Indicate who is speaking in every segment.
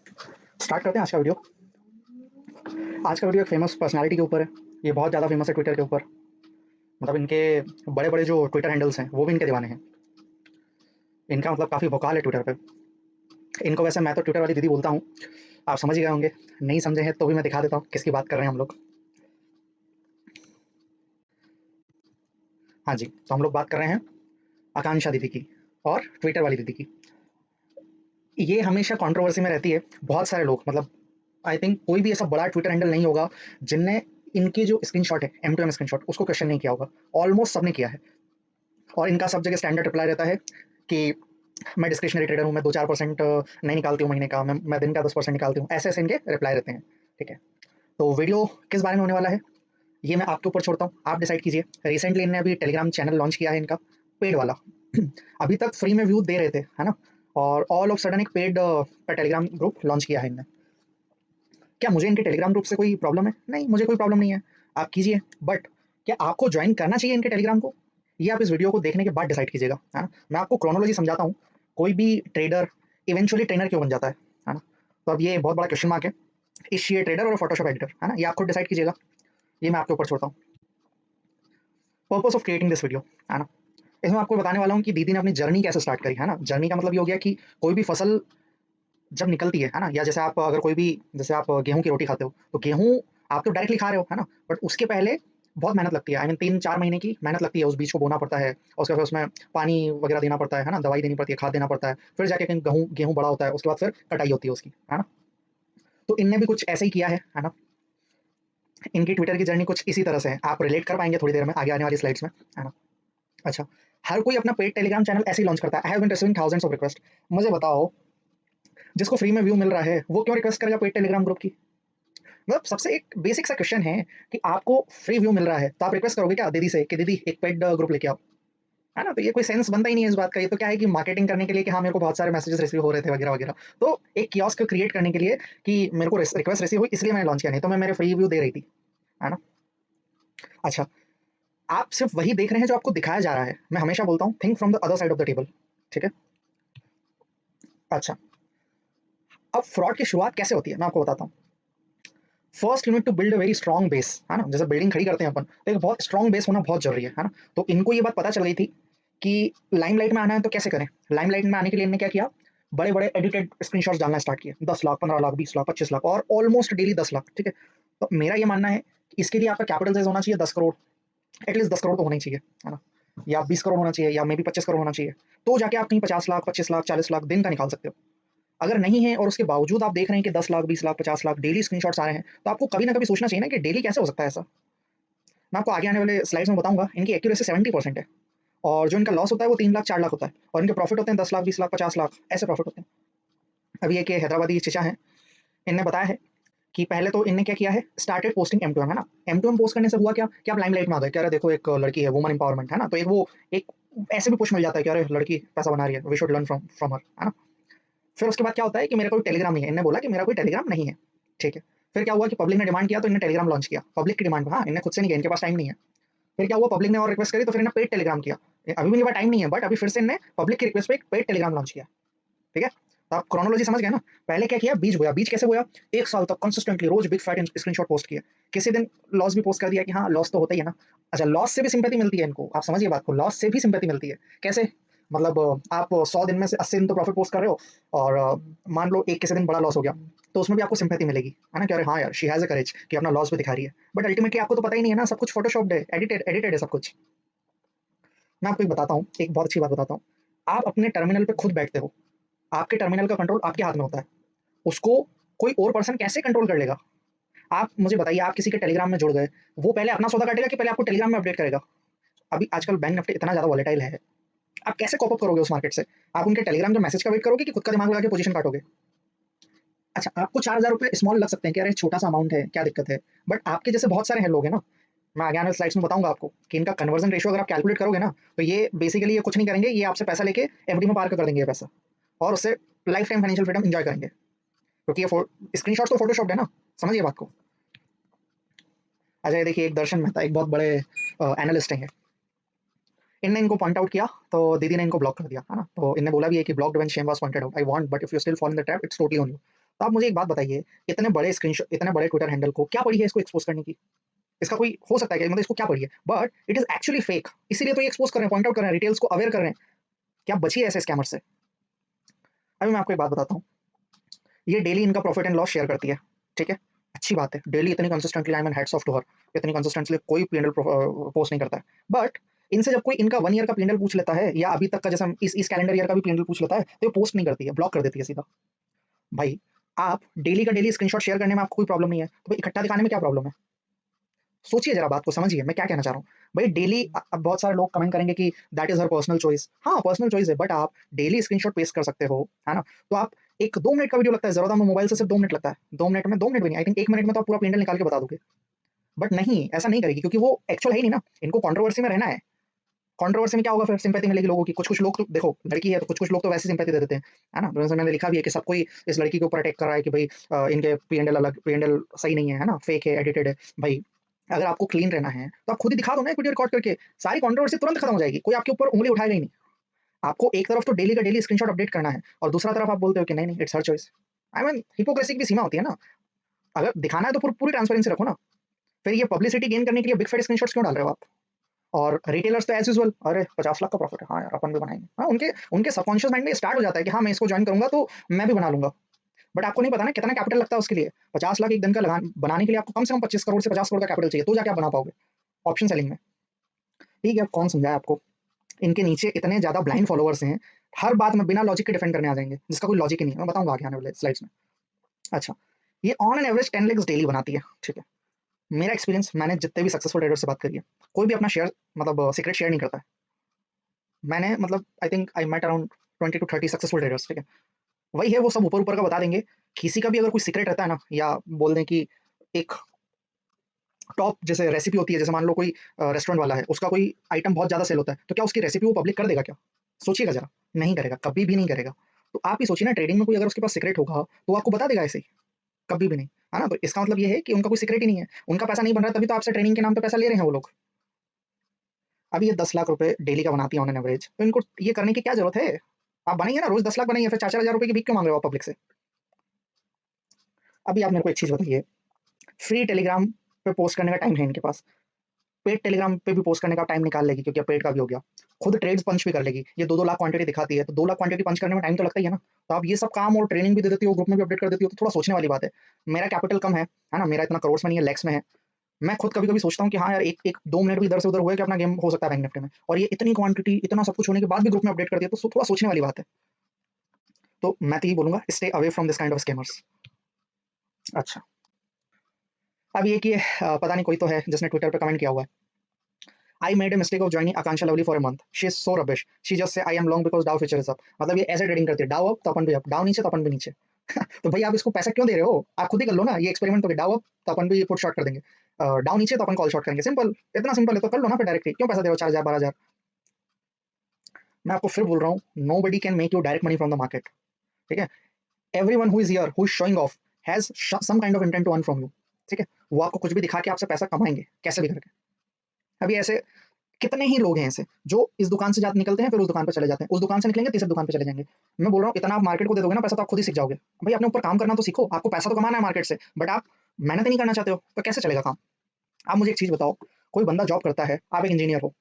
Speaker 1: Start करते हैं आज का वीडियो। आज का वीडियो एक फेमस पर्सनालिटी के ऊपर है। ये बहुत ज़्यादा फेमस है ट्विटर के ऊपर। मतलब इनके बड़े बड़े जो ट्विटर हैंडल्स हैं वो भी इनके दीवाने हैं। इनका मतलब काफ़ी भौकाल है ट्विटर पे। इनको वैसे मैं तो ट्विटर वाली दीदी बोलता हूँ, आप समझ ही गए होंगे। नहीं समझे हैं तो भी मैं दिखा देता हूँ किसकी बात कर रहे हैं हम लोग। हाँ जी, तो हम लोग बात कर रहे हैं आकांक्षा दीदी की और ट्विटर वाली दीदी की। ये हमेशा कंट्रोवर्सी में रहती है। बहुत सारे लोग मतलब आई थिंक कोई भी ऐसा बड़ा ट्विटर हैंडल नहीं होगा जिनने इनकी जो स्क्रीनशॉट है M2M स्क्रीनशॉट उसको क्वेश्चन नहीं किया होगा। ऑलमोस्ट सबने किया है। और इनका सब जगह स्टैंडर्ड रिप्लाई रहता है कि मैं डिस्क्रिशनरी ट्रेडर हूँ, मैं 2-4% नहीं निकालती हूँ महीने का, मैं दिन का 10% निकालती हूँ। ऐसे ऐसे इनके रिप्लाई रहते हैं। ठीक है, तो वीडियो किस बारे में होने वाला है ये मैं आपके ऊपर छोड़ता हूँ, आप डिसाइड कीजिए। रिसेंटली इनने अभी टेलीग्राम चैनल लॉन्च किया है इनका, पेड वाला। अभी तक फ्री में व्यू दे रहे थे, है ना। और ऑल ऑफ सडन एक पेड टेलीग्राम ग्रुप लॉन्च किया है इनने। क्या मुझे इनके टेलीग्राम ग्रुप से कोई प्रॉब्लम है? नहीं, मुझे कोई प्रॉब्लम नहीं है। आप कीजिए, बट क्या आपको ज्वाइन करना चाहिए इनके टेलीग्राम को? ये आप इस वीडियो को देखने के बाद डिसाइड कीजिएगा, है ना। मैं आपको क्रोनोलॉजी समझाता हूँ। कोई भी ट्रेडर इवेंचुअली ट्रेनर क्यों बन जाता है ना। तो अब ये बहुत बड़ा क्वेश्चन मार्क है। इज ये ट्रेडर और फोटोशॉप एडिटर, है ना, ये आप खुद डिसाइड कीजिएगा। ये मैं आपके ऊपर छोड़ता हूँ। Purpose of creating this video, है ना, इसमें आपको बताने वाला हूँ कि दीदी ने अपनी जर्नी कैसे स्टार्ट करी, है ना। जर्नी का मतलब ये हो गया कि कोई भी फसल जब निकलती है ना, या जैसे आप अगर कोई भी, जैसे आप गेहूँ की रोटी खाते हो, तो गेहूँ आप तो डायरेक्टली खा रहे हो, है ना, बट उसके पहले बहुत मेहनत लगती है। आई मीन 3-4 महीने की मेहनत लगती है। उस बीज को बोना पड़ता है और उसके बाद उसमें पानी वगैरह देना पड़ता है ना, दवाई देनी पड़ती है, खाद देना पड़ता है, फिर जाके कहीं गेहूँ गेहूँ बड़ा होता है, उसके बाद फिर कटाई होती है उसकी, है ना। तो इनने भी कुछ ऐसे ही किया है ना। इनकी ट्विटर की जर्नी कुछ इसी तरह से है। आप रिलेट कर पाएंगे थोड़ी देर में आगे आने वाली स्लाइड्स में, है ना। अच्छा, हर कोई अपना पेड टेलीग्राम चैनल ऐसे ही लॉन्च करता है। I have been receiving thousands of request. मुझे बताओ, जिसको फ्री में व्यू मिल रहा है वो क्यों रिक्वेस्ट करेगा पेड टेलीग्राम ग्रुप की? मतलब सबसे एक बेसिक सा क्वेश्चन है कि आपको फ्री व्यू मिल रहा है तो आप रिक्वेस्ट करोगे क्या दीदी से कि दीदी एक पेड ग्रुप लेके आओ, है ना। तो ये कोई सेंस बनता ही नहीं है इस बात का। ये तो क्या है कि मार्केटिंग करने के लिए कि हाँ मेरे को बहुत सारे मैसेजेस रिसीव हो रहे थे वगैरह वगैरह। तो एक कियोस्क क्रिएट करने के लिए कि मेरे को रिक्वेस्ट रिसीव हुई इसलिए मैंने लॉन्च किया, नहीं तो मैं मेरे फ्री व्यू दे रही थी, है ना। अच्छा, आप सिर्फ वही देख रहे हैं जो आपको दिखाया जा रहा है। मैं हमेशा बोलता हूँ think from the other side of the table. ठीक है। अच्छा, अब फ्रॉड की शुरुआत कैसे होती है मैं आपको बताता हूँ। First you need to build a very strong base, है ना। जैसे बिल्डिंग खड़ी करते हैं अपन, तो एक बहुत स्ट्रॉन्ग बेस होना बहुत जरूरी है ना। तो इनको ये बात पता चल गई थी कि लाइमलाइट में आना है तो कैसे करें। लाइमलाइट में आने के लिए इन्होंने क्या किया, बड़े बड़े एडिटेड स्क्रीनशॉट्स डालना स्टार्ट किए। 10 लाख, 15 लाख, 20 लाख, 25 लाख और ऑलमोस्ट डेली 10 लाख। ठीक है, तो मेरा ये मानना है कि इसके लिए आपका कैपिटल साइज होना चाहिए 10 करोड़। एटलीस्ट 10 करोड़ तो होना ही चाहिए, है ना। या 20 करोड़ होना चाहिए, या मे भी 25 करोड़ होना चाहिए। तो जाके आप कहीं 50 लाख, 25 लाख, 40 लाख दिन का निकाल सकते हो। अगर नहीं है और उसके बावजूद आप देख रहे हैं कि 10 लाख, 20 लाख, 50 लाख डेली स्क्रीनशॉट्स आ रहे हैं, तो आपको कभी ना कभी सोचना चाहिए ना कि डेली कैसे हो सकता है ऐसा। मैं आपको आगे आने वाले स्लाइड्स में बताऊंगा। इनकी एक्यूरेसी 70% है और जो इनका लॉस होता है वो 3 लाख, 4 लाख होता है, और इनके प्रॉफिट होते हैं 10 लाख, 20 लाख, 50 लाख ऐसे प्रॉफिट होते हैं। अभी एक ये हैदराबादी चीचा है, इनने बताया है कि पहले तो इनने क्या किया है, स्टार्टेड पोस्टिंग M2M, है ना। M2M पोस्ट करने से हुआ क्या कि आप लाइमलाइट में आ गए, कह रहे देखो एक लड़की है, वुमन इंपावरमेंट, है ना। तो एक वो एक ऐसे भी पुश मिल जाता है कि अरे लड़की पैसा बना रही है, we should learn from from her, है ना। फिर उसके बाद क्या होता है कि मेरा कोई टेलीग्राम नहीं है, इन्होंने बोला कि मेरा कोई टेलीग्राम नहीं है। ठीक है, फिर क्या हुआ कि पब्लिक ने डिमांड किया तो इन्होंने टेलीग्राम लॉन्च किया पब्लिक की डिमांड पे। हाँ, इन्हें खुद से नहीं किया, इनके पास टाइम नहीं है। फिर क्या हुआ, पब्लिक ने और रिक्वेस्ट करी तो फिर इन्हें पेड टेलीग्राम किया। अभी भी इनके पास टाइम नहीं है, बट अभी फिर से इन्हें पब्लिक की रिक्वेस्ट पे एक पेड टेलीग्राम लॉन्च किया। ठीक है, तो आप क्रोनोलॉजी समझ गए ना। पहले क्या किया, बीज बोया। बीज कैसे बोया, 1 साल तक कंसिस्टेंटली रोज बिग फैट स्क्रीनशॉट पोस्ट किए। किसी दिन लॉस भी पोस्ट कर दिया कि हाँ लॉस तो होता ही है ना। अच्छा, लॉस से भी सिंपैथी मिलती है इनको, आप समझिए बात को, लॉस से भी सिंपैथी मिलती है। कैसे, मतलब आप 100 दिन में से 80 दिन तो प्रॉफिट पोस्ट कर रहे हो, और मान लो एक किसी दिन बड़ा लॉस हो गया, तो उसमें भी आपको सिंपैथी मिलेगी, है ना, कि अरे हाँ यार शी हैज अ करेज कि अपना लॉस भी दिखा रही है। बट अल्टीमेटली आपको तो पता ही नहीं है ना, सब कुछ फोटोशॉप्ड है, एडिटेड एडिटेड है सब कुछ। मैं आपको एक बताता हूँ, एक बहुत अच्छी बात बताता हूँ। आप अपने टर्मिनल पे खुद बैठते हो, आपके टर्मिनल का कंट्रोल आपके हाथ में होता है। उसको कोई और पर्सन कैसे कंट्रोल कर लेगा? आप मुझे बताइए, आप किसी के टेलीग्राम में जुड़ गए, वो पहले अपना सौदा काटेगा कि पहले आपको टेलीग्राम में अपडेट करेगा? अभी आजकल बैंक निफ्टी इतना ज़्यादा वॉलेटाइल है, आप कैसे कॉप अप करोगे उस मार्केट से? आप उनके टेलीग्राम के मैसेज का वेट करोगे कि खुद का दिमाग लगा के पोजीशन काटोगे? अच्छा, आपको 4,000 रुपये स्मॉल लग सकते हैं कि अरे छोटा सा अमाउंट है, क्या दिक्कत है। बट आपके जैसे बहुत सारे हैं लोग हैं ना। मैं आगे आने वाले स्लाइड्स में बताऊंगा आपको कि इनका कन्वर्जन रेशियो अगर आप कैलकुलेट करोगे ना, तो ये बेसिकली ये कुछ नहीं करेंगे, ये आपसे पैसा लेके एफडी में पार कर देंगे ये पैसा, और उससे life time financial freedom enjoy करेंगे। क्योंकि ये स्क्रीनशॉट तो फोटोशॉप है ना, समझिए बात को। अच्छा, ये देखिए एक दर्शन मेहता, एक बहुत बड़े एनालिस्ट हैं। इनने इनको पॉइंट आउट किया तो दीदी ने इनको ब्लॉक कर दिया, है ना। तो इनने बोला भी है कि blocked when shame was pointed out, I want but if you still follow in the trap it's totally on you. तो आप मुझे एक बात बताइए, इतने बड़े ट्विटर हैंडल को क्या पड़ी है इसको एक्सपोज़ करने की? इसका कोई हो सकता है क्या, मतलब इसको क्या पड़ी है? But it is actually fake, इसीलिए तो ये एक्सपोज़ कर रहे हैं, पॉइंट आउट कर रहे हैं, डिटेल्स को अवेयर कर रहे हैं कि आप बचिए ऐसे स्कैमर से। अभी मैं आपको एक बात बताता हूँ, ये डेली इनका प्रॉफिट एंड लॉस शेयर करती है, ठीक है? अच्छी बात है, डेली इतनी consistently, I am hats off to her, इतनी कंसिस्टेंटली कोई पी&एल पोस्ट नहीं करता है। बट इनसे जब कोई इनका 1 ईयर का पी&एल पूछ लेता है या अभी तक का, जैसे हम इस कैलेंडर ईयर का भी पी&एल पूछ लेता है, तो ये पोस्ट नहीं करती है, ब्लॉक कर देती है सीधा। भाई, आप डेली का डेली स्क्रीनशॉट शेयर करने में आपको कोई प्रॉब्लम नहीं है, तो भाई इकट्ठा दिखाने में क्या प्रॉब्लम है? सोचिए जरा, बात को समझिए, मैं क्या कहना चाह रहा हूँ। भाई डेली अब बहुत सारे लोग कमेंट करेंगे कि that is her personal choice. हाँ, पर्सनल चॉइस है, बट आप डेली स्क्रीनशॉट पेस्ट कर सकते हो, है ना? तो आप एक 2 मिनट का वीडियो लगता है, ज़रूरत है मोबाइल से सिर्फ 2 मिनट लगता है। 2 मिनट में, 2 मिनट भी नहीं, आई थिंक 1 मिनट में तो आप पूरा पेंडल निकाल के बता दोगे। बट नहीं, ऐसा नहीं करेगी, क्योंकि वो एक्चुअल है ही नहीं ना, इनको कंट्रोवर्सी में रहना है। कंट्रोवर्सी में क्या होगा, फिर सिंपैथी मिलेगी लोगों की। कुछ-कुछ लोग तो देखो, लड़की है तो कुछ-कुछ लोग तो वैसे सिंपैथी दे देते हैं, है ना? जैसे मैंने लिखा भी है कि सब कोई इस लड़की के ऊपर अटैक कर रहा है कि भई इनके पी&एल सही नहीं है ना? फेक है, एडिटेड है। भई, अगर आपको क्लीन रहना है, तो आप खुद ही दिखा दो ना एक वीडियो रिकॉर्ड करके, सारी कंट्रोवर्सी तुरंत खत्म हो जाएगी। कोई आपके ऊपर उँगली उठाएगा ही नहीं। आपको एक तरफ तो डेली का डेली स्क्रीनशॉट अपडेट करना है और दूसरा तरफ आप बोलते हो कि नहीं, नहीं, it's her choice. I mean hypocrisy की भी सीमा होती है ना। अगर दिखाना है तो पूरी ट्रांसपेरेंसी रखो ना। फिर ये पब्लिसिटी गेन करने के लिए बिग फैट स्क्रीनशॉट्स क्यों डाल रहे हो आप? और रिटेलर्स तो एज़ यूजुअल, अरे 50 लाख का प्रॉफिट है, हाँ यार अपन भी बनाएँगे। हाँ, उनके उनके सबकॉन्शियस माइंड में स्टार्ट हो जाता है कि हाँ, मैं इसको जॉइन करूँगा तो मैं भी बना लूँगा। बट आपको नहीं पता ना कितना कैपिटल लगता है उसके लिए। 50 लाख एक दिन का बनाने के लिए आपको कम से कम 25 करोड़ से 50 करोड़ का कैपिटल चाहिए, तो जाके आप बना पाओगे, ऑप्शन सेलिंग में। ठीक है, अब कौन समझाए आपको? इनके नीचे इतने ज़्यादा ब्लाइंड फॉलोवर्स हैं, हर बात में बिना लॉजिक के डिफेंड करने आ जाएँगे, जिसका कोई लॉजिक ही नहीं है। मैं बताऊँगा आगे आने वाले स्लाइड्स में। अच्छा, ये on an average 10 legs daily बनाती है, ठीक है? मेरा एक्सपीरियंस, मैंने जितने भी सक्सेसफुल ट्रेडर से बात करी है, कोई भी अपना शेयर, मतलब सीक्रेट शेयर नहीं करता है। मैंने, मतलब I think I met around 20 to 30 successful traders, ठीक है? वही है, वो सब ऊपर-ऊपर का बता देंगे। किसी का भी अगर कोई सीक्रेट रहता है ना, या बोल दें कि एक टॉप जैसे रेसिपी होती है, जैसे मान लो कोई रेस्टोरेंट वाला है, उसका कोई आइटम बहुत ज़्यादा सेल होता है, तो क्या उसकी रेसिपी वो पब्लिक कर देगा क्या? सोचिएगा ज़रा, नहीं करेगा, कभी भी नहीं करेगा। तो आप ही सोचिए ना, ट्रेडिंग में कोई अगर उसके पास सीक्रेट होगा, तो वो आपको बता देगा ऐसे ही? कभी भी नहीं, है ना? तो इसका मतलब ये है कि उनका कोई सीक्रेट ही नहीं है। उनका पैसा नहीं बन रहा, तभी तो आपसे ट्रेनिंग के नाम पे पैसा ले रहे हैं वो लोग। अब ये 10 लाख रुपए डेली का बनाती है ऑन एन एवरेज, तो इनको ये करने की क्या ज़रूरत है? आप बनाइए ना, रोज़ 10 लाख बनाइए, फिर 4-4 हज़ार रुपए की भीख क्यों माँग रहे हो आप पब्लिक से? अभी आप मेरे को एक चीज़ बताइए, फ्री टेलीग्राम पे पोस्ट करने का टाइम है इनके पास। पेड टेलीग्राम पे भी पोस्ट करने का टाइम निकाल लेगी, क्योंकि अब पेड का भी हो गया। खुद ट्रेड्स पंच भी कर लेगी। ये 2-2 लाख क्वांटिटी दिखाती है, तो 2 लाख क्वांटिटी पंच करने में टाइम तो लगता ही है ना। तो आप ये सब काम और ट्रेनिंग भी दे देती हो, ग्रुप में भी अपडेट कर देती हो, तो थोड़ा सोचने वाली बात है। मेरा कैपिटल कम है ना? मेरा इतना करोड़्स में नहीं है, लैक्स में है। मैं खुद कभी-कभी सोचता हूँ कि हाँ यार, एक एक 2 मिनट भी इधर से उधर हुए कि अपना गेम हो सकता है बैंक निफ्टी में। और ये इतनी क्वांटिटी, इतना सब कुछ होने के बाद भी ग्रुप में अपडेट कर दिया, तो थोड़ा सोचने वाली बात है। तो मैं तो यही बोलूँगा, stay away from this kind of scammers. अच्छा, अब ये कि पता नहीं कोई तो है जिसने ट्विटर पे कमेंट किया हुआ है। I made a mistake of joining Akansha Lovely for a month. She is so rubbish. She just say I am long because Dow future is up. मतलब ये ऐसे ट्रेडिंग करती है, डाउ अप तो अपन भी अप, डाउ नीचे तो अपन भी नीचे। तो भाई आप इसको पैसा क्यों दे रहे हो? आप खुद ही कर लो ना ये एक्सपेरिमेंट, तो डाउ अप तो अपन भी पुट शॉर्ट कर देंगे, डाउ नीचे तो अपन कॉल शॉर्ट करेंगे, सिंपल, इतना सिंपल है, तो कर लो ना फिर डायरेक्टली, क्यों पैसा दे रहे हो 4,000 12,000? मैं आपको फिर बोल रहा हूँ, nobody can make you direct money from the market, ठीक है? Everyone who is here, who is showing off, has some kind of intent to earn from you, ठीक है? वो आपको कुछ भी दिखा के आपसे पैसा कमाएंगे, कैसे भी करके। अभी ऐसे कितने ही लोग हैं ऐसे, जो इस दुकान से जाते निकलते हैं, फिर उस दुकान पे चले जाते हैं, उस दुकान से निकलेंगे, तीसरी दुकान पे चले जाएँगे। मैं बोल रहा हूँ, इतना आप मार्केट को दे दोगे ना पैसा, तो आप खुद ही सीख जाओगे। भई अपने ऊपर काम करना तो सीखो, आपको पैसा तो कमाना है मार्केट से, बट आप मेहनत ही नहीं करना चाहते हो, तो कैसे चलेगा काम? आप मुझे एक चीज़ बताओ, कोई बंदा जॉब करता है, आप एक इंजीनियर हो।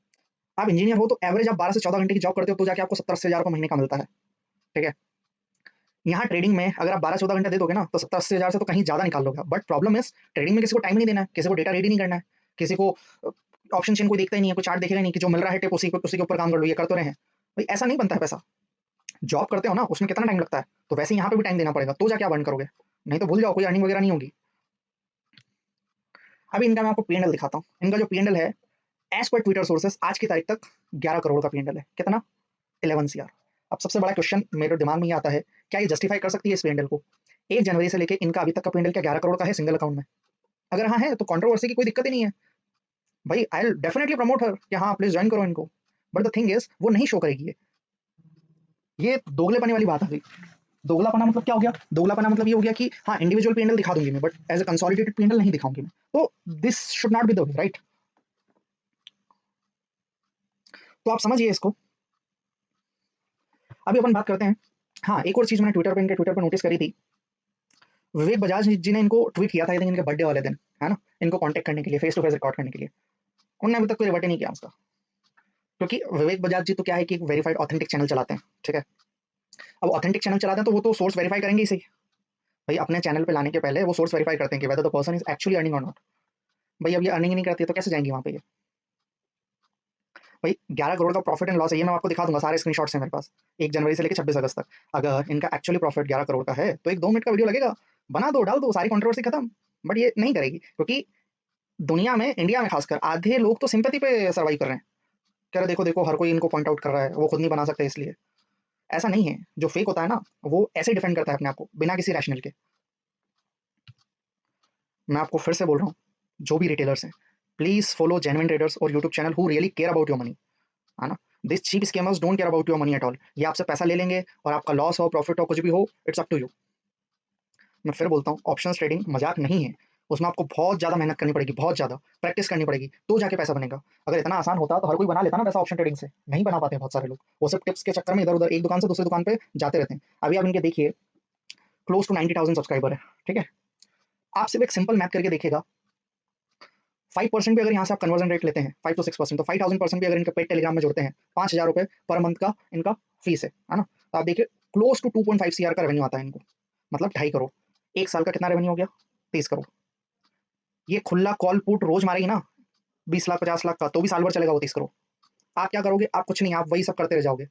Speaker 1: आप इंजीनियर हो तो एवरेज आप 12 से 14 घंटे की जॉब करते हो, तो जाके आपको 70-80 हज़ार रुपए महीने का मिलता है, ठीक है? यहाँ ट्रेडिंग में अगर आप 12-14 घंटे दे दोगे ना, तो 70-80 हज़ार से तो कहीं ज़्यादा निकाल लोगे आप। बट प्रॉब्लम इज़, ट्रेडिंग में किसी को टाइम ही नहीं देना है, किसी को डेटा रीड ही नहीं करना है, किसी को ऑप्शन चेन कोई देखता ही नहीं है, कोई चार्ट देखेगा ही नहीं कि जो मिल रहा है टिप उसी के ऊपर काम कर लो, ये कर तो रहे हैं। भाई ऐसा नहीं बनता है पैसा। जॉब करते हो ना, उसमें कितना टाइम लगता है, तो वैसे ही यहाँ पे भी टाइम देना पड़ेगा, तो जाके आप अर्न करोगे, नहीं तो भूल जाओ, कोई अर्निंग वगैरह नहीं होगी। अभी इनका मैं आपको पी&एल दिखाता हूँ। इनका जो पी&एल है, एज पर ट्विटर सोर्सेस आज की तारीख तक 11 करोड़ का पी&एल है। कितना? 11 सीआर। अब सबसे बड़ा क्वेश्चन मेरे दिमाग में ये आता है, क्या ये जस्टिफाई कर सकती है इस पी&एल को? 1 जनवरी से लेके इनका अभी तक का पी&एल क्या 11 करोड़ का है सिंगल अकाउंट में? अगर हाँ है, तो कंट्रोवर्सी की कोई दिक्कत ही नहीं है। भाई आई विल डेफिनिटली प्रमोट हर कि हाँ, प्लीज़ जॉइन करो इनको। बट द थिंग इज़, वो नहीं शो करेगी ये दोगलेपने वाली बात आ गई। दोगलापना मतलब क्या हो गया? दोगलापना मतलब ये हो गया कि हाँ, इंडिविजुअल पी&एल दिखा दूँगी मैं, but as a consolidated P&L नहीं दिखाऊँगी मैं। तो this should not be the way, right? तो आप समझिए इसको। अभी अपन बात करते हैं, हाँ, एक और चीज़ मैंने ट्विटर पे, इनके ट्विटर पे नोटिस करी थी विवेक बजाज जी ने इनको ट्वीट किया था आई थिंक इनके बर्थडे वाले दिन, है ना, इनको कॉन्टेक्ट करने के लिए, फेस टू फेस रिकॉर्ड करने के लिए। उन्होंने अभी तक कोई रिवर्ट ही नहीं किया उसका, क्योंकि विवेक बजाज जी तो क्या है कि एक वेरीफाइड ऑथेंटिक चैनल चलाते हैं, ठीक है। अब ऑथेंटिक चैनल चलाते हैं तो वो तो सोर्स वेरीफाई करेंगे ही सही। भाई अपने चैनल पे लाने के पहले वो सोर्स वेरीफाई करते हैं कि whether the person is actually earning और नॉट। भाई अब ये अर्निंग ही नहीं करती है तो कैसे जाएंगी वहाँ पे ये? भाई 11 करोड़ का प्रॉफिट एंड लॉस है, ये मैं आपको दिखा दूंगा, सारे स्क्रीनशॉट्स हैं मेरे पास 1 जनवरी से लेकर 26 अगस्त तक। अगर इनका एक्चुअली प्रॉफिट 11 करोड़ का है तो एक 2 मिनट का वीडियो लगेगा, बना दो, डाल दो, सारी कंट्रोवर्सी खत्म। बट ये नहीं करेगी, क्योंकि दुनिया में, इंडिया में खासकर, आधे लोग तो सिंपैथी पे सर्वाइव कर रहे हैं। कह रहे देखो देखो हर कोई इनको पॉइंट आउट कर रहा है, वो खुद नहीं बना सकते इसलिए। ऐसा नहीं है, जो फेक होता है ना वो ऐसे डिफेंड करता है अपने आप को बिना किसी रैशनल के। मैं आपको फिर से बोल रहा हूँ, जो भी रिटेलर्स हैं, प्लीज फॉलो जेन्युइन ट्रेडर्स और YouTube channel who really care about your money, है ना। This cheap scammers don't care about your money at all. ये आपसे पैसा ले लेंगे और आपका लॉस हो, प्रॉफिट हो, कुछ भी हो, इट्स अप टू यू। मैं फिर बोलता हूँ, ऑप्शन ट्रेडिंग मजाक नहीं है। उसमें आपको बहुत ज़्यादा मेहनत करनी पड़ेगी, बहुत ज़्यादा प्रैक्टिस करनी पड़ेगी, तो जाके पैसा बनेगा। अगर इतना आसान होता तो हर कोई बना लेता ना पैसा ऑप्शन ट्रेडिंग से। नहीं बना पाते बहुत सारे लोग, वो सिर्फ टिप्स के चक्कर में इधर उधर एक दुकान से दूसरी दुकान पे जाते रहते हैं। अभी आप इनके देखिए, क्लोज टू 90,000 सब्सक्राइबर है, ठीक है। आप सिर्फ एक सिंपल मैथ करके देखिएगा, 5% भी अगर यहाँ से आप कन्वर्जन रेट लेते हैं, 5 to 6%, तो 5,000% भी अगर इनका पेड टेलीग्राम में जोड़ते हैं, 5,000 रुपये पर मंथ का इनका फीस है ना। तो आप देखिए क्लोज टू 2.5 CR का रेवेन्यू आता है इनको, मतलब 2.5 करोड़। एक साल का कितना रेवेन्यू हो गया? 30 करोड़। ये खुला कॉल पुट रोज मारेगी ना, 20 लाख 50 लाख का, तो भी साल भर चलेगा वो 30 करोड़। आप क्या करोगे? आप कुछ नहीं, आप वही सब करते रह जाओगे।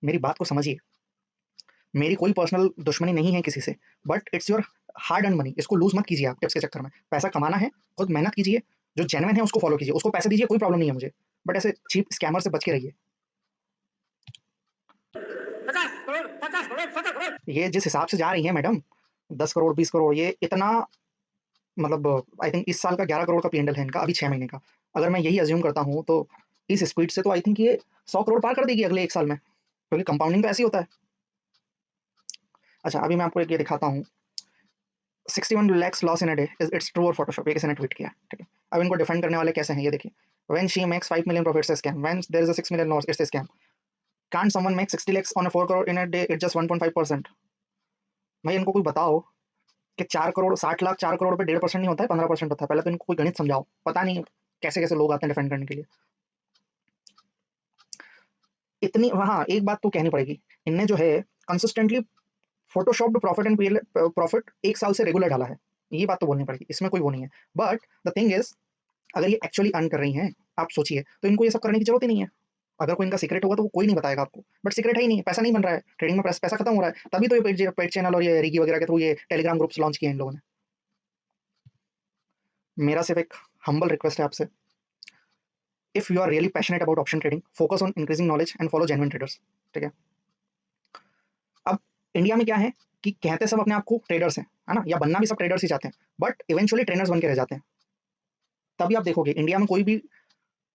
Speaker 1: मेरी बात को समझिए, मेरी कोई पर्सनल दुश्मनी नहीं है किसी से, but it's your hard earn money, इसको लूज मत कीजिए आप टिप्स के चक्कर में। पैसा कमाना है, खुद मेहनत कीजिए, जो जेन्युइन है उसको फॉलो कीजिए, उसको पैसे दीजिए, कोई प्रॉब्लम नहीं है मुझे, बट ऐसे चीप स्कैमर से बच के रहिए। ये जिस हिसाब से जा रही है मैडम, 10 करोड़ 20 करोड़, ये इतना, मतलब आई थिंक इस साल का 11 करोड़ का पीएनएल है इनका अभी 6 महीने का। अगर मैं यही अज्यूम करता हूँ तो इस स्पीड से तो आई थिंक ये 100 करोड़ पार कर देगी अगले 1 साल में, क्योंकि कंपाउंडिंग तो ऐसे ही होता है। अच्छा अभी मैं आपको एक ये दिखाता हूँ, 61 lakhs loss in a day, it's true और फोटोशॉप, ये किसी ने ट्वीट किया, ठीक है। अब इनको डिफेंड करने वाले कैसे हैं ये देखिए। When she makes 5 million profits a scam, when there is a 6 million loss it's a scam, can't someone make 60 lakhs on a 4 crore in a day, it's just 1.5%। भाई इनको कोई बताओ कि 4 करोड़ 60 लाख 4 करोड़ पे 1.5% नहीं होता है, 15% होता है। पहले तो इनको कोई गणित समझाओ, पता नहीं कैसे कैसे लोग आते हैं डिफेंड करने के लिए। इतनी हाँ, एक बात तो कहनी पड़ेगी, इनने जो है consistently photoshopped profit and profit 1 साल से रेगुलर डाला है, ये बात तो बोलनी पड़ेगी, इसमें कोई वो नहीं है। बट द थिंग इज, अगर ये एक्चुअली अर्न कर रही हैं, आप सोचिए, तो इनको ये सब करने की जरूरत ही नहीं है। अगर कोई इनका सीक्रेट होगा तो वो कोई नहीं बताएगा आपको, बट सीक्रेट है ही नहीं, पैसा नहीं बन रहा है ट्रेडिंग में, पैसा खत्म हो रहा है, तभी तो ये पेड चैनल और ये रिगी वगैरह के थ्रू ये टेलीग्राम ग्रुप्स लॉन्च किए हैं इन लोगों ने। मेरा सिर्फ एक हम्बल रिक्वेस्ट है आपसे, if you are really passionate about option trading, focus on increasing knowledge and follow genuine traders, ठीक है। अब इंडिया में क्या है कि कहते सब अपने आप को ट्रेडर्स हैं, है ना, या बनना भी सब ट्रेडर्स ही चाहते हैं, बट इवेंचुअली ट्रेनर्स बन के रह जाते हैं। तभी आप देखोगे इंडिया में कोई भी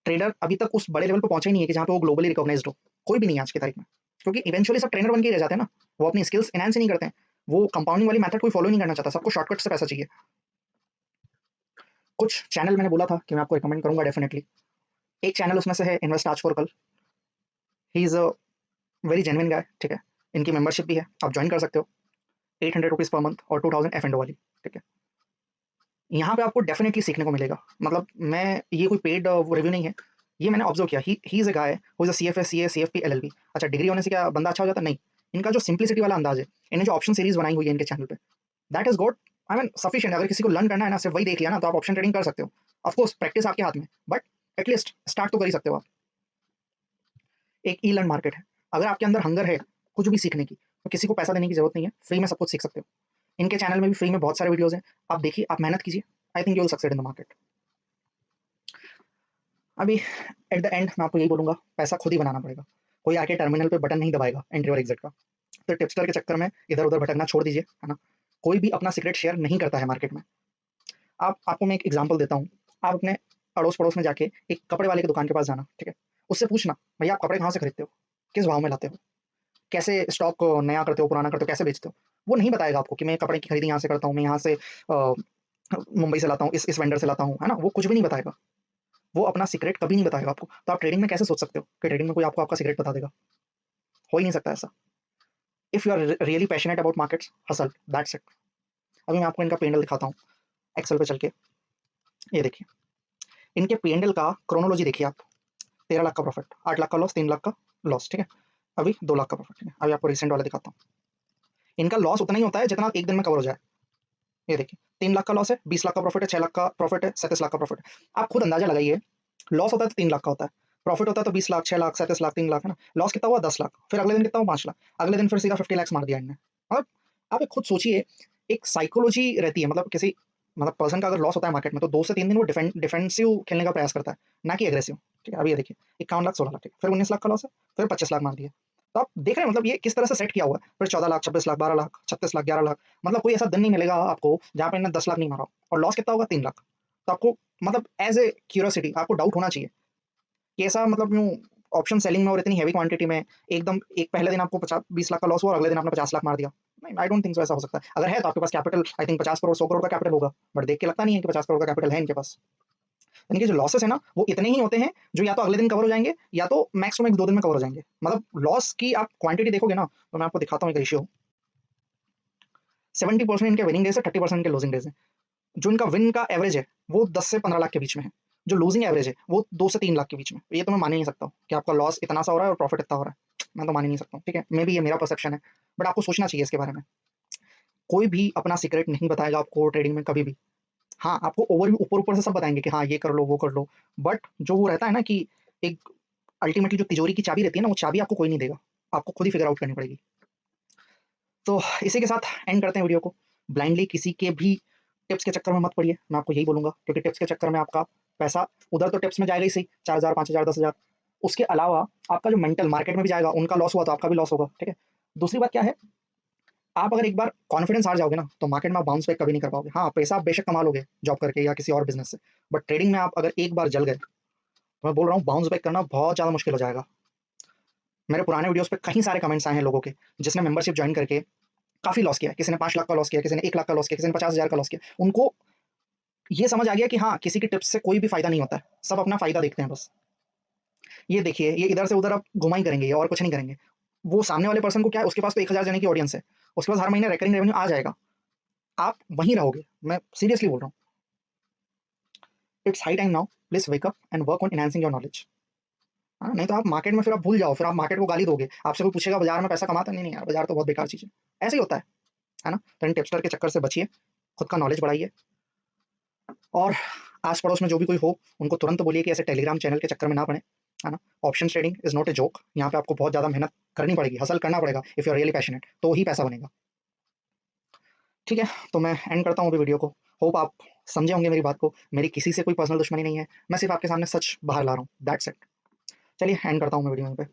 Speaker 1: ट्रेडर अभी तक उस बड़े लेवल पर पहुंचा ही नहीं है कि जहाँ पे वो ग्लोबली रिकॉग्नाइज्ड हो, कोई भी नहीं है आज की तारीख में, क्योंकि इवेंचुअली सब ट्रेनर बन के रह जाते हैं ना। वो अपनी स्किल्स एनहांस ही नहीं करते हैं, वो कंपाउंडिंग वाली मेथड कोई फॉलो नहीं करना चाहता, सबको शॉर्टकट से पैसा चाहिए। कुछ चैनल मैंने बोला था कि मैं आपको रिकमेंड करूंगा डेफिनेटली, एक चैनल उसमें से है इन्वेस्ट आज फॉर कल। He is a very genuine guy, ठीक है। इनकी मेंबरशिप भी है, आप ज्वाइन कर सकते हो, 800 रुपीज़ पर मंथ और 2000 एफ एंडो वाली, ठीक है। यहाँ पे आपको डेफिनेटली सीखने को मिलेगा, मतलब मैं, ये कोई पेड रिव्यू नहीं है, ये मैंने ऑब्जर्व किया। ही is a guy who is a CFA CA CFP LLB. अच्छा डिग्री होने से क्या बंदा अच्छा हो जाता? नहीं, इनका जो सिंप्लिसिटी वाला अंदाज है, इन्हें जो ऑप्शन सीरीज बनाई हुई है इनके चैनल पे, that is good. I mean sufficient. अगर किसी को लर्न करना है ना, सिर्फ वही देख लिया ना, तो आप ऑप्शन ट्रेडिंग कर सकते हो। ऑफकोर्स प्रैक्टिस आपके हाथ में, बट एटलीस्ट स्टार्ट तो कर ही सकते हो आप। एक ई लर्न मार्केट है, अगर आपके अंदर हंगर है कुछ भी सीखने की, तो किसी को पैसा देने की जरूरत नहीं है, फ्री में सब कुछ सीख सकते हो। इनके चैनल में भी फ्री में बहुत सारे वीडियोस हैं, आप देखिए, आप मेहनत कीजिए, I think you will succeed in the market. अभी एट द एंड मैं आपको यही बोलूंगा, पैसा खुद ही बनाना पड़ेगा, कोई आके टर्मिनल पे बटन नहीं दबाएगा एंट्री और एग्जिट का। तो टिप्सटर के चक्कर में इधर उधर भटकना छोड़ दीजिए, है ना। कोई भी अपना सीक्रेट शेयर नहीं करता है मार्केट में। आपको मैं एक एग्जांपल देता हूँ, आप अपने अड़ोस पड़ोस में जाके एक कपड़े वाले की दुकान के पास जाना, ठीक है। उससे पूछना, भैया आप कपड़े कहाँ से खरीदते हो, किस भाव में लाते हो, कैसे स्टॉक को नया करते हो, पुराना करते हो, कैसे बेचते हो। वो नहीं बताएगा आपको कि मैं कपड़े की खरीदी यहाँ से करता हूँ, मैं यहाँ से मुंबई से लाता हूँ, इस वेंडर से लाता हूँ, है ना। वो कुछ भी नहीं बताएगा, वो अपना सीक्रेट कभी नहीं बताएगा आपको। तो आप ट्रेडिंग में कैसे सोच सकते हो कि ट्रेडिंग में कोई आपको आपका सीक्रेट बता देगा? हो ही नहीं सकता ऐसा। If you are really passionate about markets, hustle, that's it. अभी मैं आपको इनका P&L दिखाता हूँ एक्सेल पे चल के। ये देखिए, इनके P&L का क्रोनोलॉजी देखिए आप। 13 लाख का प्रॉफिट, 8 लाख का लॉस, 3 लाख का लॉस, ठीक है। अभी 2 लाख का प्रॉफिट, ठीक है। अभी आपको रिसेंट वाला दिखाता हूँ। इनका लॉस उतना ही होता है जितना एक दिन में कवर हो जाए। ये देखिए, 3 लाख का लॉस है, 20 लाख का प्रॉफिट है, 6 लाख का प्रॉफिट है, 37 लाख का प्रॉफिट है। आप खुद अंदाजा लगाइए, लॉस होता है तो 3 लाख का होता है, प्रॉफिट होता है तो 20 लाख, 6 लाख, 37 लाख, 3 लाख, है ना। लॉस कितना हुआ? 10 लाख। फिर अगले दिन कितना हुआ? 5 लाख। अगले दिन फिर सीधा 50 लाख मार दिया इनने। और आप एक खुद सोचिए, एक साइकोलॉजी रहती है, मतलब किसी मतलब पर्सन का अगर लॉस होता है मार्केट में तो 2 से 3 दिन वो डिफेंसिव खेलने का प्रयास करता है, ना कि एग्रेसिव, ठीक है। अभी ये देखिए, 51 लाख, 16 लाख, ठीक है। फिर 19 लाख का लॉस है, फिर 25 लाख मार दिया। तो आप देख रहे हैं मतलब ये किस तरह से सेट किया हुआ है। फिर 14 लाख, 26 लाख, 12 लाख, 36 लाख, 11 लाख, मतलब कोई ऐसा दिन नहीं मिलेगा आपको जहाँ पे इन्होंने 10 लाख नहीं मारा हो। और लॉस कितना होगा? 3 लाख। तो आपको मतलब एज ए क्यूरियोसिटी आपको डाउट होना चाहिए कि ऐसा मतलब यूँ ऑप्शन सेलिंग में और इतनी हेवी क्वांटिटी में एकदम एक पहले दिन आपको 50-20 लाख का लॉस हुआ और अगले दिन आपने 50 लाख मार दिया। नहीं, आई डोंट थिंक सो ऐसा हो सकता है। अगर है तो आपके पास capital I think 50 crore, 100 crore का कैपिटल होगा, बट देख के लगता नहीं है कि 50 करोड़ का कैपिटल है इनके पास। इनके जो लॉसेस है ना, वो इतने ही होते हैं जो या तो अगले दिन कवर हो जाएँगे या तो मैक्स टू मैक्स 2 दिन में कवर हो जाएँगे। मतलब लॉस की आप क्वांटिटी देखोगे ना, तो मैं आपको दिखाता हूँ एक रेशियो। 70% इनके विनिंग डेज़ है, 30% इनके लूजिंग डेज़ है। जो इनका विन का एवरेज है, वो 10 से 15 लाख के बीच में है। जो लूजिंग एवरेज है, वो 2 से 3 लाख के बीच में। ये तो मैं मान ही नहीं सकता हूँ कि आपका लॉस इतना सा हो रहा है और प्रॉफिट इतना हो रहा है। मैं तो मान ही नहीं सकता हूँ, ठीक है? मेबी ये मेरा परसेप्शन है, बट आपको सोचना चाहिए इसके बारे में। कोई भी अपना सीक्रेट नहीं बताएगा आपको ट्रेडिंग में कभी भी। हाँ, आपको ऊपर-ऊपर से सब बताएँगे कि हाँ, ये कर लो, वो कर लो। बट जो वो रहता है ना कि एक अल्टीमेटली जो तिजोरी की चाबी रहती है ना, वो चाबी आपको कोई नहीं देगा। आपको खुद ही फिगर आउट करनी पड़ेगी। तो इसी के साथ एंड करते हैं वीडियो को। ब्लाइंडली किसी के भी टिप्स के चक्कर में मत पड़िए, मैं आपको यही बोलूँगा, क्योंकि टिप्स के चक्कर में आपका पैसा उधर तो टिप्स में जाएगा ही सही, 4,000, 5,000, 10,000। उसके अलावा आपका जो मेंटल मार्केट में भी जाएगा, उनका लॉस हुआ तो आपका भी लॉस होगा, ठीक है? दूसरी बात क्या है, आप अगर एक बार कॉन्फिडेंस हार जाओगे ना, तो मार्केट में आप बाउंस बैक कभी नहीं कर पाओगे। हाँ, पैसा आप बेशक कमा लोगे जॉब करके या किसी और बिज़नेस से, बट ट्रेडिंग में आप अगर एक बार जल गए, तो मैं बोल रहा हूँ बाउंस बैक करना बहुत ज़्यादा मुश्किल हो जाएगा। मेरे पुराने वीडियोज़ पे कई सारे कमेंट्स आए हैं लोगों के, जिसने मेंबरशिप जॉइन करके काफ़ी लॉस किया है। किसी ने 5 लाख का लॉस किया, किसी ने 1 लाख का लॉस किया, किसी ने 50,000 का लॉस किया। उनको ये समझ आ गया कि हाँ, किसी की टिप्स से कोई भी फ़ायदा नहीं होता है। सब अपना फ़ायदा देखते हैं बस। ये देखिए, ये इधर से उधर आप घुमा ही करेंगे, ये और कुछ नहीं करेंगे। वो सामने वाले पर्सन को क्या है, उसके पास तो 1,000 जने की ऑडियंस है। उसके पास हर महीने रिकरिंग रेवेन्यू आ जाएगा। आप वहीं रहोगे। मैं सीरियसली बोल रहा हूँ। It's high time now, please wake up and work on enhancing your knowledge. हाँ, नहीं तो आप मार्केट में फिर आप भूल जाओ, फिर आप मार्केट को गाली दोगे। आपसे कोई पूछेगा बाज़ार में पैसा कमाता है? नहीं, नहीं यार, बाज़ार तो बहुत बेकार चीज़ है। ऐसे ही होता है ना? तो इन टिप्सटर के चक्कर से बचिए, खुद का नॉलेज बढ़ाइए और आस-पड़ोस में जो भी कोई हो, उनको तुरंत बोलिए कि ऐसे टेलीग्राम चैनल के चक्कर में ना पड़ें, है ना? Options trading is not a joke. यहाँ पे आपको बहुत ज़्यादा मेहनत करनी पड़ेगी, हसल करना पड़ेगा if you are really passionate, तो ही पैसा बनेगा। ठीक है, तो मैं एंड करता हूँ अभी वीडियो को। होप आप समझे होंगे मेरी बात को। मेरी किसी से कोई पर्सनल दुश्मनी नहीं है। मैं सिर्फ़ आपके सामने सच बाहर ला रहा हूँ, दैट्स इट। चलिए एंड करता हूँ मैं वीडियो यहीं पे।